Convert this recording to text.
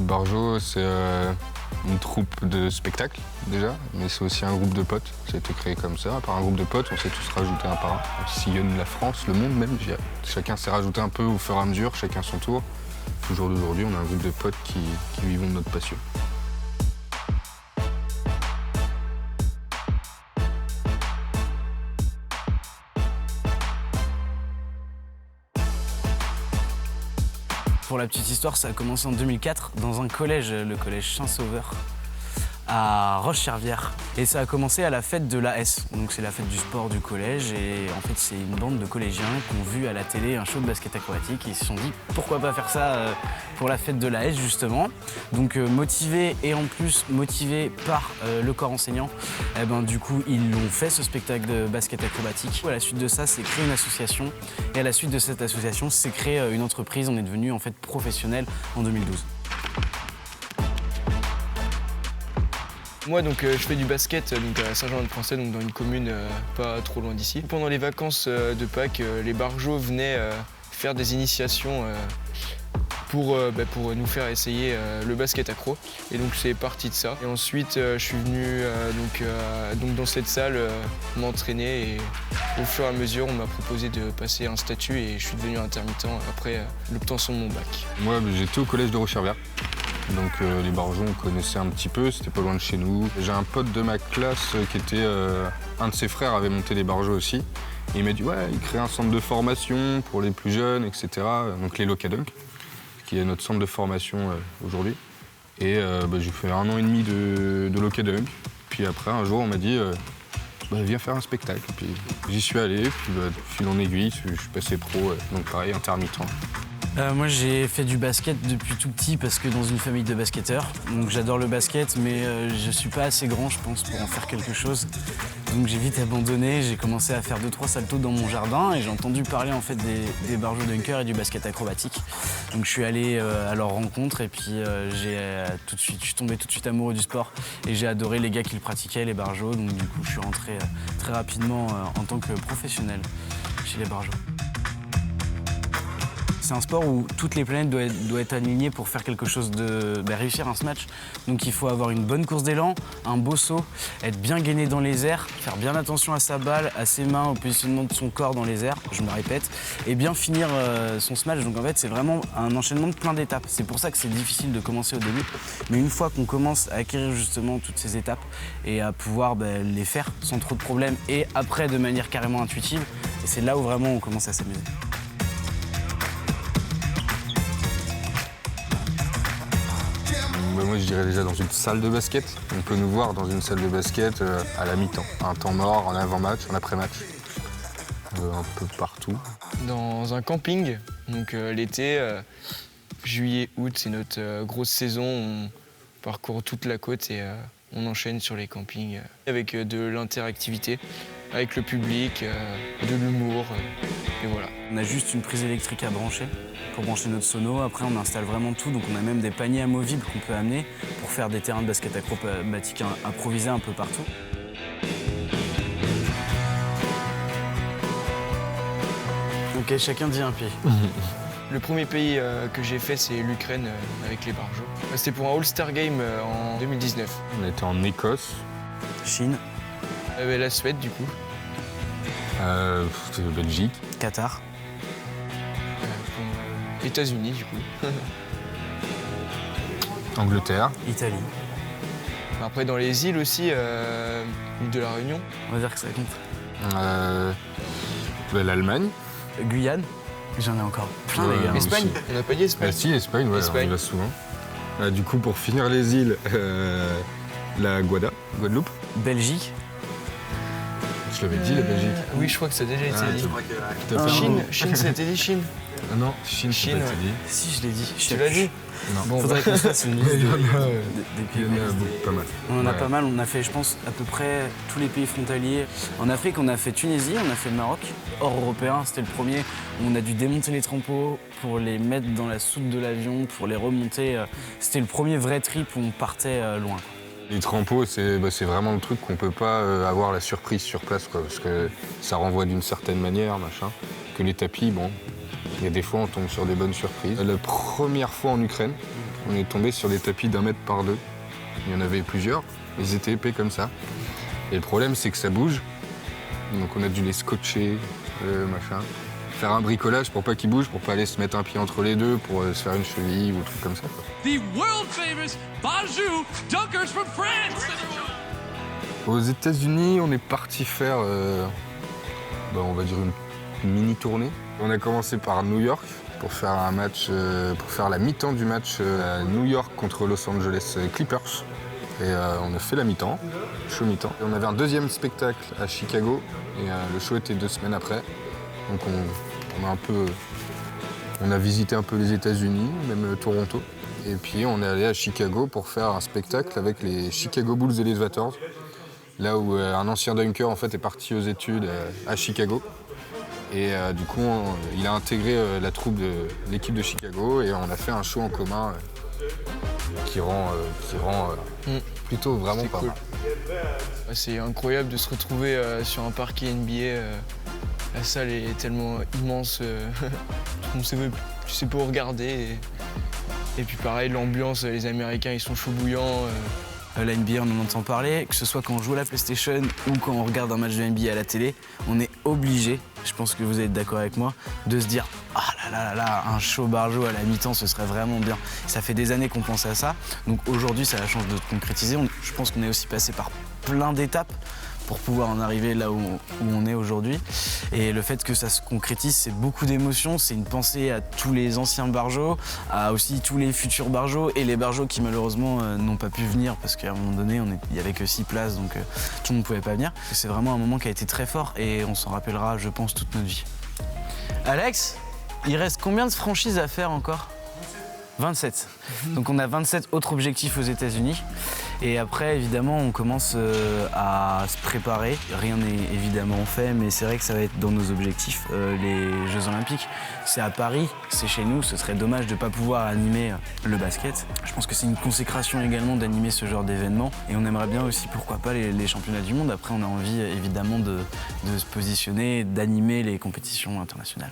Barjo, c'est une troupe de spectacle déjà, mais c'est aussi un groupe de potes. Ça a été créé comme ça. Par un groupe de potes, on s'est tous rajoutés un par un. On sillonne la France, le monde même. Chacun s'est rajouté un peu au fur et à mesure, chacun son tour. Au jour d'aujourd'hui, on a un groupe de potes qui vivent de notre passion. Pour la petite histoire, ça a commencé en 2004 dans un collège, le collège Saint-Sauveur, à Roche-Servière. Et ça a commencé à la fête de l'AS, donc c'est la fête du sport du collège. Et en fait, c'est une bande de collégiens qui ont vu à la télé un show de basket acrobatique et ils se sont dit pourquoi pas faire ça pour la fête de l'AS justement. Donc motivés et en plus motivés par le corps enseignant, du coup ils l'ont fait ce spectacle de basket acrobatique. À la suite de ça, c'est créé une association et à la suite de cette association, c'est créé une entreprise. On est devenu en fait professionnel en 2012. Moi, je fais du basket à Saint-Germain-de-Français, dans une commune pas trop loin d'ici. Pendant les vacances de Pâques, les Barjots venaient faire des initiations pour nous faire essayer le basket accro. Et donc c'est parti de ça. Et ensuite, je suis venu dans cette salle m'entraîner et au fur et à mesure, on m'a proposé de passer un statut et je suis devenu intermittent après l'obtention de mon bac. Moi, j'étais au collège de Roche-Servière. Donc les Barjons, on connaissait un petit peu, c'était pas loin de chez nous. J'ai un pote de ma classe qui était... un de ses frères avait monté les Barjots aussi. Et il m'a dit, ouais, il crée un centre de formation pour les plus jeunes, etc. Donc les Locadunk, qui est notre centre de formation aujourd'hui. Et j'ai fait 1 an et demi de Locadunk. Puis après, un jour, on m'a dit, viens faire un spectacle. Puis j'y suis allé, puis de fil en aiguille, je suis passé pro, donc pareil, intermittent. Moi j'ai fait du basket depuis tout petit parce que dans une famille de basketteurs. Donc j'adore le basket mais je suis pas assez grand je pense pour en faire quelque chose. Donc j'ai vite abandonné, j'ai commencé à faire 2-3 saltos dans mon jardin et j'ai entendu parler en fait des Barjots dunkers et du basket acrobatique. Donc je suis allé à leur rencontre et puis je suis tombé tout de suite amoureux du sport et j'ai adoré les gars qui le pratiquaient, les Barjots. Donc du coup je suis rentré très rapidement en tant que professionnel chez les Barjots. C'est un sport où toutes les planètes doivent être alignées pour faire quelque chose réussir un smash. Donc il faut avoir une bonne course d'élan, un beau saut, être bien gainé dans les airs, faire bien attention à sa balle, à ses mains, au positionnement de son corps dans les airs, je me répète, et bien finir son smash. Donc en fait c'est vraiment un enchaînement de plein d'étapes. C'est pour ça que c'est difficile de commencer au début. Mais une fois qu'on commence à acquérir justement toutes ces étapes et à pouvoir les faire sans trop de problèmes et après de manière carrément intuitive, et c'est là où vraiment on commence à s'amuser. Moi, je dirais déjà dans une salle de basket. On peut nous voir dans une salle de basket à la mi-temps, un temps mort, en avant-match, en après-match, un peu partout. Dans un camping, donc l'été, juillet, août, c'est notre grosse saison. On parcourt toute la côte et on enchaîne sur les campings avec de l'interactivité, avec le public, de l'humour, et voilà. On a juste une prise électrique à brancher pour brancher notre sono. Après, on installe vraiment tout. Donc, on a même des paniers amovibles qu'on peut amener pour faire des terrains de basket acrobatique improvisés un peu partout. Ok, chacun dit un pays. Le premier pays que j'ai fait, c'est l'Ukraine avec les Barjots. C'était pour un All-Star Game en 2019. On était en Écosse. Chine. La Suède, du coup. Belgique. Qatar. États-Unis, du coup. Angleterre. Italie. Après, dans les îles aussi, l'île de la Réunion. On va dire que ça compte. L'Allemagne. Guyane. J'en ai encore plein, les gars. Espagne. Aussi. On n'a pas dit Espagne. Si, Espagne, ouais, on y va souvent. Du coup, pour finir les îles, la Guadeloupe. Belgique. Je l'avais dit, la Belgique. Oui, je crois que ça a déjà été dit. Chine, ça a été dit, Chine. Ah non, Chine, ça a été dit. Si, je l'ai dit. Tu l'as dit? Non. Bon, faudrait qu'on se fasse une liste des pays. Il y en a pas mal. On en a pas mal. On a fait, je pense, à peu près tous les pays frontaliers. En Afrique, on a fait Tunisie, on a fait le Maroc. Hors européen, c'était le premier. On a dû démonter les trampots pour les mettre dans la soute de l'avion, pour les remonter. C'était le premier vrai trip où on partait loin. Les trampots, c'est vraiment le truc qu'on peut pas avoir la surprise sur place, quoi, parce que ça renvoie d'une certaine manière, machin. Que les tapis, bon, il y a des fois on tombe sur des bonnes surprises. La première fois en Ukraine, on est tombé sur des tapis d'1 mètre par 2. Il y en avait plusieurs, ils étaient épais comme ça. Et le problème, c'est que ça bouge. Donc on a dû les scotcher, machin. Faire un bricolage pour pas qu'ils bougent, pour pas aller se mettre un pied entre les deux, pour se faire une cheville ou un truc comme ça, quoi. The world famous Bajou Dunkers from France. Aux États-Unis, on est parti faire, on va dire une mini tournée. On a commencé par New York pour faire un match, pour faire la mi-temps du match à New York contre Los Angeles Clippers. Et on a fait la mi-temps, show mi-temps. Et on avait un deuxième spectacle à Chicago et le show était 2 semaines après. Donc on a visité un peu les États-Unis, même Toronto. Et puis on est allé à Chicago pour faire un spectacle avec les Chicago Bulls Elevators. Là où un ancien dunker en fait est parti aux études à Chicago. Et du coup, il a intégré la troupe de l'équipe de Chicago et on a fait un show en commun qui rend plutôt vraiment pas mal. C'est incroyable de se retrouver sur un parquet NBA. La salle est tellement immense, tu sais pas où regarder. Et puis pareil, l'ambiance, les Américains, ils sont chauds bouillants. La NBA, on en entend parler, que ce soit quand on joue à la PlayStation ou quand on regarde un match de NBA à la télé, on est obligé, je pense que vous êtes d'accord avec moi, de se dire « Ah là, un show Barjo à la mi-temps, ce serait vraiment bien ». Ça fait des années qu'on pense à ça, donc aujourd'hui, ça a la chance de se concrétiser. Je pense qu'on est aussi passé par plein d'étapes pour pouvoir en arriver là où on est aujourd'hui. Et le fait que ça se concrétise, c'est beaucoup d'émotions, c'est une pensée à tous les anciens Barjots, à aussi tous les futurs Barjots et les Barjots qui malheureusement n'ont pas pu venir parce qu'à un moment donné, il n'y avait que 6 places, donc tout le monde ne pouvait pas venir. C'est vraiment un moment qui a été très fort et on s'en rappellera, je pense, toute notre vie. Alex, il reste combien de franchises à faire encore ? 27. Donc on a 27 autres objectifs aux États-Unis. Et après, évidemment, on commence à se préparer. Rien n'est évidemment fait, mais c'est vrai que ça va être dans nos objectifs, les Jeux Olympiques. C'est à Paris, c'est chez nous. Ce serait dommage de ne pas pouvoir animer le basket. Je pense que c'est une consécration également d'animer ce genre d'événement. Et on aimerait bien aussi, pourquoi pas, les championnats du monde. Après, on a envie, évidemment, de se positionner, d'animer les compétitions internationales.